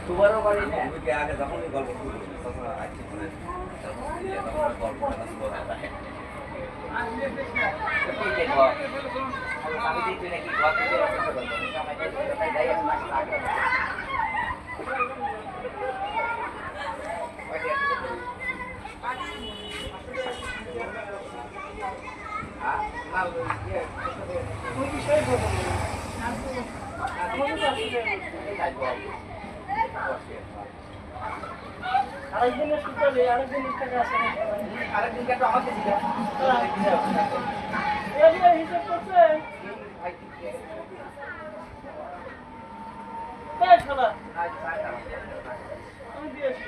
দুবারও পারি না। তুমি আগে যখনই গল্প শুরু করবে তখন আইসি করে গল্পটা শুরু হয় কি দেখো আমি দেখি নাকি গল্প দিয়ে করতে পারবো সময় দিয়ে তাই যাই আমি মাস লাগে ওই বিষয়ে কথা বলি আমাদের তো আসলে আরেকদিনের সূত্রে আরেকদিনের টাকা আসে না আরেকদিন কেন আমাকে দিবে এরিয়া হিসাব করছে তাই শালা আমি দিয়েছি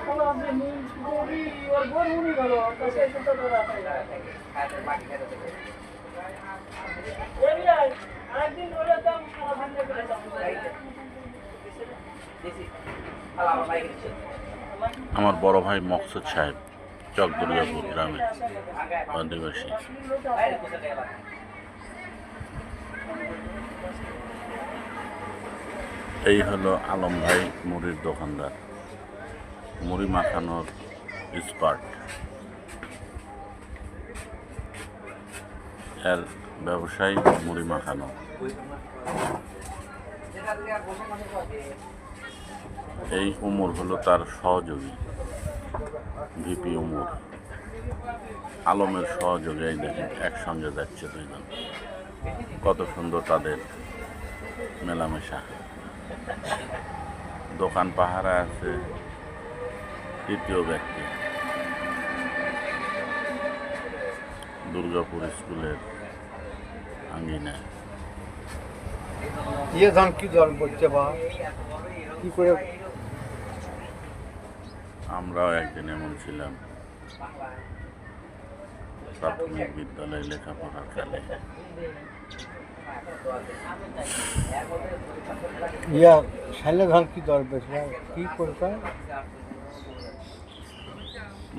শালা আপনি গরি ওর বোন উনি গেল কাছে এসে তো ধরা এরিয়া আরেকদিন ধরে দাম সারাদিন করে দাম আমার বড় ভাই মকসুদ সাহেব চক দুর্গাপুর গ্রামের অধিবাসী। এই হলো আলম ভাই মুড়ির দোকানদার, মুড়ি মাখানোর এক্সপার্ট। এর ব্যবসায় মুড়ি মাখানো। এই উমর হলো তার সহযোগী ভিপি উমর। আলমের সহযোগী এই দেখেন একসঙ্গে যাচ্ছে দুইজন, কত সুন্দর তাদের মেলামেশা। দোকান পাহারা আছে তৃতীয় ব্যক্তি, দুর্গাপুর স্কুলের আঙ্গিনায়। ইয়ে ধান কি দর করছে বা কি করে? আমরাও একদিন এমন ছিলাম প্রাথমিক বিদ্যালয়ে লেখাপড়ার কালে। ইয়া শালে ধান কি দর বেশি কি করতে?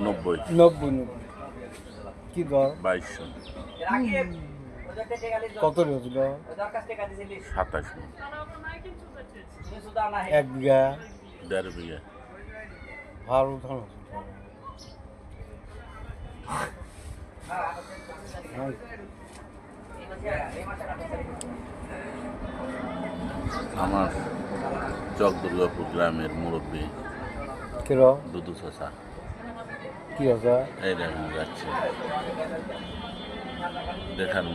90 90 কি দর? 2200। কত রয়েছিল? 27 এক বিঘা 1.5 বিঘা। ভালো ধান আমার চক দুর্গাপুর গ্রামের মুরব্বী কেন দুদু চাচা কি আছে? এই দেখেন যাচ্ছে দেখার